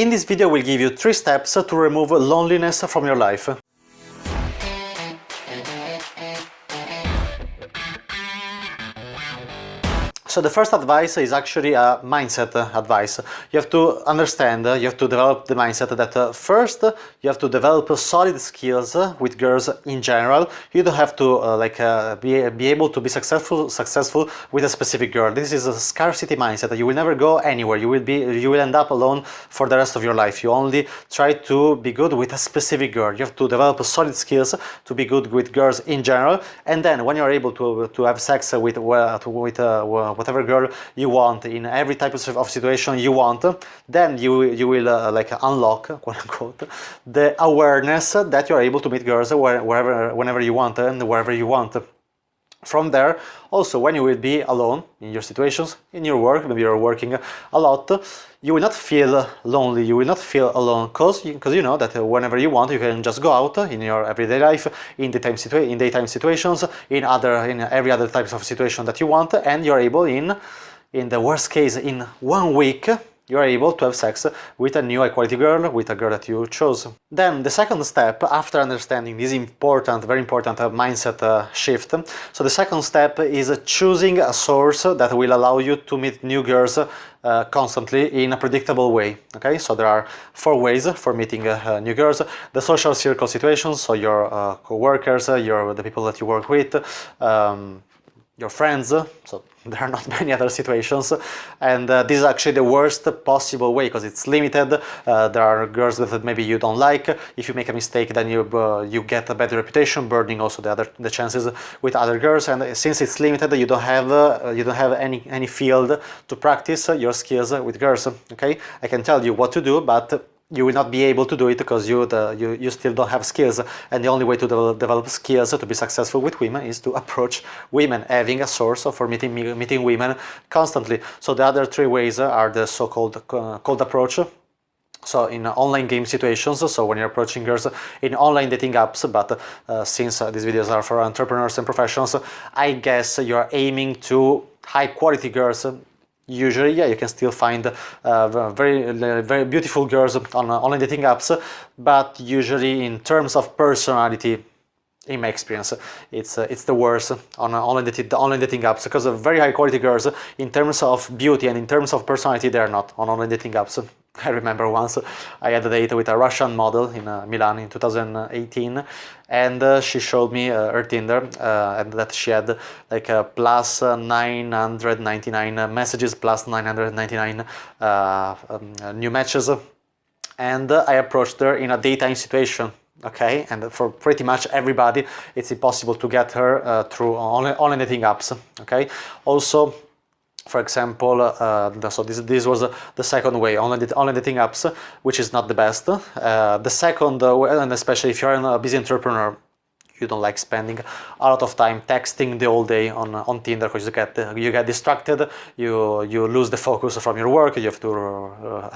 In this video we'll give you 3 steps to remove loneliness from your life. So the first advice is actually a mindset advice. You have to understand, you have to develop the mindset that first you have to develop solid skills with girls in general. You don't have to be able to be successful with a specific girl. This is a scarcity mindset. You will never go anywhere. You will end up alone for the rest of your life. You only try to be good with a specific girl. You have to develop solid skills to be good with girls in general, and then when you're able to have sex with whatever girl you want in every type of situation you want, then you will unlock, quote unquote, the awareness that you're able to meet girls whenever you want and wherever you want. From there, also, when you will be alone in your situations, in your work, maybe you're working a lot, you will not feel lonely, you will not feel alone, because you know that whenever you want, you can just go out in your everyday life, in daytime situations, in every other types of situation that you want, and you're able in the worst case, in 1 week, you are able to have sex with a new high-quality girl, with a girl that you chose. Then the second step, after understanding this important, very important mindset shift, so the second step is choosing a source that will allow you to meet new girls constantly in a predictable way. Okay, so there are 4 ways for meeting new girls. The social circle situations, so your co-workers, the people that you work with, your friends, so there are not many other situations, and this is actually the worst possible way because it's limited. There are girls that maybe you don't like. If you make a mistake, then you get a bad reputation, burning also the chances with other girls. And since it's limited, you don't have any field to practice your skills with girls. Okay, I can tell you what to do, but you will not be able to do it because you still don't have skills, and the only way to develop skills to be successful with women is to approach women, having a source for meeting women constantly. So the other 3 ways are the so-called cold approach. So in online game situations, so when you're approaching girls in online dating apps, but since these videos are for entrepreneurs and professionals, I guess you're aiming to high quality girls. Usually, yeah, you can still find very beautiful girls on online dating apps, but usually in terms of personality, in my experience, it's the worst on online dating apps, because of very high quality girls in terms of beauty and in terms of personality, they are not on online dating apps. I remember once I had a date with a Russian model in Milan in 2018, and she showed me her Tinder, and that she had like a plus 999 messages, plus 999 new matches, and I approached her in a daytime situation. Okay, and for pretty much everybody, it's impossible to get her through online dating apps. Okay, also, for example, so this was the second way, online dating apps, which is not the best. The second way, and especially if you're a busy entrepreneur, you don't like spending a lot of time texting the whole day on Tinder, because you get distracted, you lose the focus from your work, you have to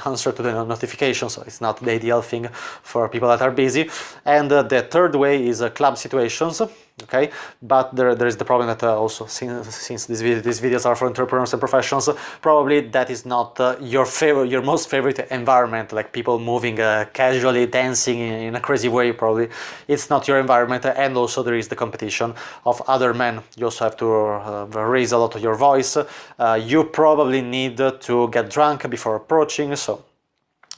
answer to the notifications, so it's not the ideal thing for people that are busy. And the third way is club situations. Okay, but there is the problem that also, since these videos are for entrepreneurs and professionals, probably that is not your most favorite environment, like people moving casually, dancing in a crazy way. Probably it's not your environment, and also there is the competition of other men. You also have to raise a lot of your voice. You probably need to get drunk before approaching, so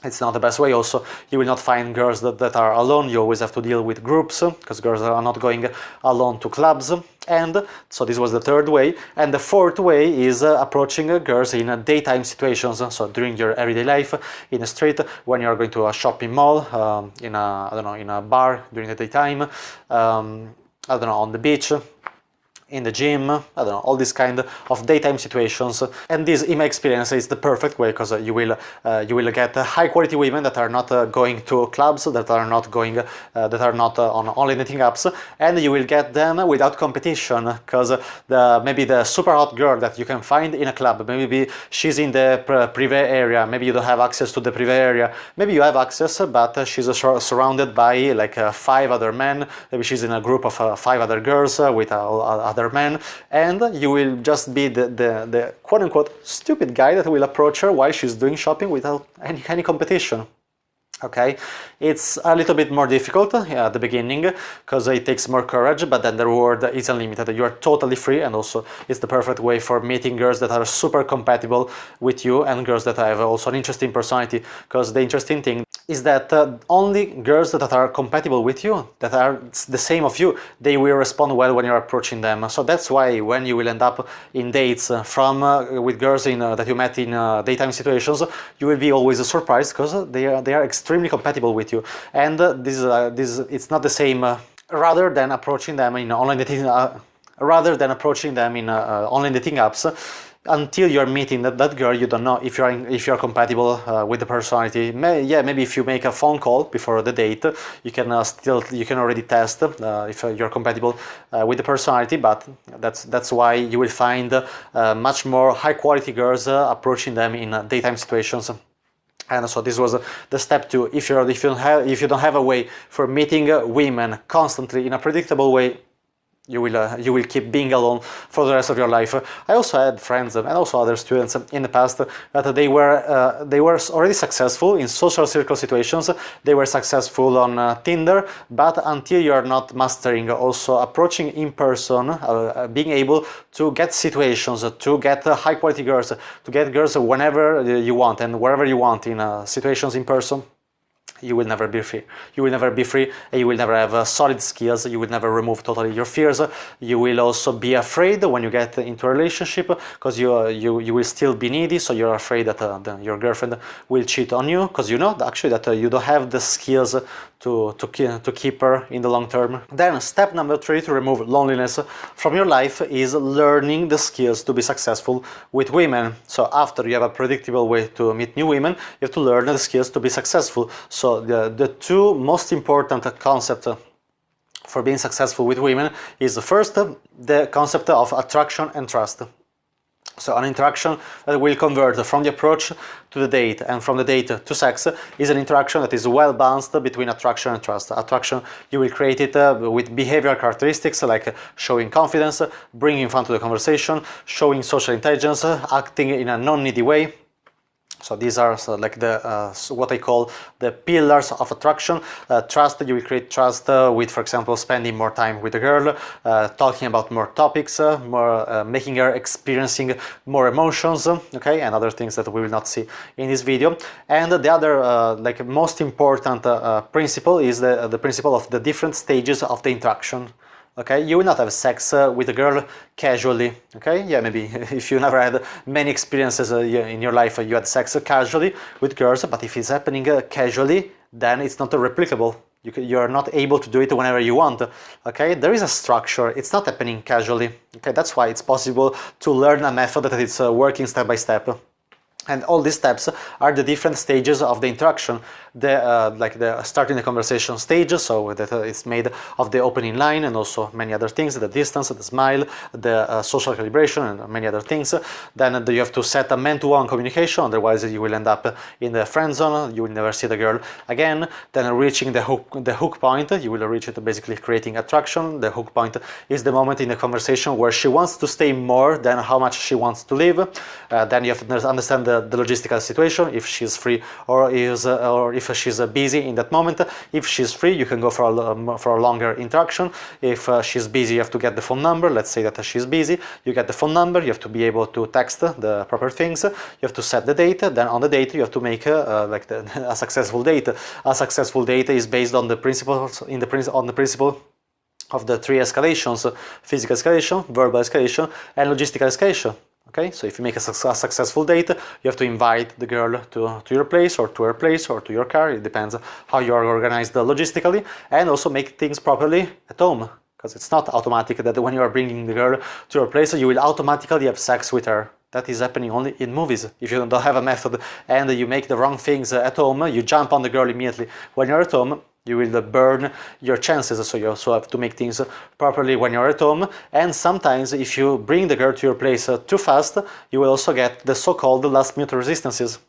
it's not the best way. Also, you will not find girls that are alone. You always have to deal with groups, because girls are not going alone to clubs. And so this was the third way. And the fourth way is approaching girls in daytime situations. So during your everyday life, in the street, when you're going to a shopping mall, in a bar during the daytime, on the beach, in the gym, I don't know, all these kind of daytime situations. And this, in my experience, is the perfect way, because you will get high quality women that are not going to clubs, that are not on online dating apps, and you will get them without competition, because maybe the super hot girl that you can find in a club, maybe she's in the privé area, maybe you don't have access to the privé area, maybe you have access, but she's surrounded by like 5 other men, maybe she's in a group of 5 other girls with other men, and you will just be the quote-unquote stupid guy that will approach her while she's doing shopping without any competition. Okay, it's a little bit more difficult at the beginning because it takes more courage, but then the reward is unlimited. You are totally free, and also it's the perfect way for meeting girls that are super compatible with you and girls that have also an interesting personality, because the interesting thing is that only girls that are compatible with you, that are the same of you, they will respond well when you're approaching them. So that's why when you will end up in dates with girls that you met in daytime situations, you will be always surprised because they are extremely compatible with you. And it's not the same. Rather than approaching them in online dating, online dating apps, until you're meeting that girl, you don't know if you're compatible with the personality. Maybe if you make a phone call before the date, you can already test if you're compatible with the personality. But that's why you will find much more high quality girls approaching them in daytime situations. And so this was the step 2. If you don't have a way for meeting women constantly in a predictable way, you will keep being alone for the rest of your life. I also had friends and also other students in the past that they were already successful in social circle situations. They were successful on Tinder, but until you are not mastering also approaching in person, being able to get situations, to get high quality girls, to get girls whenever you want and wherever you want in situations in person, you will never be free. You will never be free, and you will never have solid skills. You will never remove totally your fears. You will also be afraid when you get into a relationship, because you will still be needy. So you're afraid that your girlfriend will cheat on you, because you know actually that you don't have the skills to keep her in the long term. Then step number 3 to remove loneliness from your life is learning the skills to be successful with women. So after you have a predictable way to meet new women, you have to learn the skills to be successful. So the 2 most important concepts for being successful with women is first the concept of attraction and trust. So an interaction that will convert from the approach to the date and from the date to sex is an interaction that is well balanced between attraction and trust. Attraction, you will create it with behavioral characteristics like showing confidence, bringing fun to the conversation, showing social intelligence, acting in a non-needy way. So these are like what I call the pillars of attraction. Trust, you will create trust with, for example, spending more time with a girl, talking about more topics, making her experiencing more emotions, okay, and other things that we will not see in this video. And the other like most important principle is the principle of the different stages of the interaction. Okay, you will not have sex with a girl casually. Okay, yeah, maybe if you never had many experiences in your life, you had sex casually with girls, but if it's happening casually, then it's not replicable. You are not able to do it whenever you want. Okay, there is a structure. It's not happening casually. Okay, that's why it's possible to learn a method that is working step by step. And all these steps are the different stages of the interaction. Like the starting the conversation stage, so that it's made of the opening line and also many other things, the distance, the smile, the social calibration, and many other things. Then you have to set a man-to-one communication, otherwise you will end up in the friend zone, you will never see the girl again. Then reaching the hook point, you will reach it basically creating attraction. The hook point is the moment in the conversation where she wants to stay more than how much she wants to live. Then you have to understand the logistical situation, if she's free or if she's busy in that moment. If she's free, you can go for a longer interaction. If she's busy, you have to get the phone number. Let's say that she's busy, you get the phone number, you have to be able to text the proper things, you have to set the date, then on the date you have to make a successful date. A successful date is based on the principles on the principle of the 3 escalations: physical escalation, verbal escalation, and logistical escalation. Okay, so if you make a successful date, you have to invite the girl to your place or to her place or to your car. It depends how you are organized logistically, and also make things properly at home, because it's not automatic that when you are bringing the girl to your place, you will automatically have sex with her. That is happening only in movies. If you don't have a method and you make the wrong things at home, you jump on the girl immediately. When you're at home, you will burn your chances, so you also have to make things properly when you're at home. And sometimes if you bring the girl to your place too fast, you will also get the so-called last-minute resistances.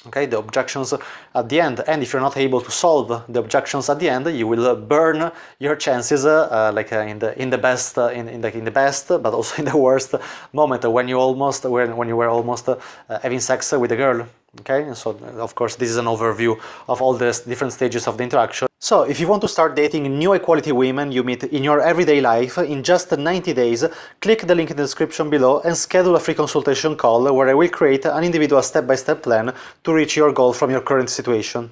Okay, the objections at the end, and if you're not able to solve the objections at the end, you will burn your chances in the best, but also in the worst moment when you were almost having sex with a girl. Okay, and so of course this is an overview of all the different stages of the interaction. So if you want to start dating new high-quality women you meet in your everyday life in just 90 days, click the link in the description below and schedule a free consultation call where I will create an individual step-by-step plan to reach your goal from your current situation.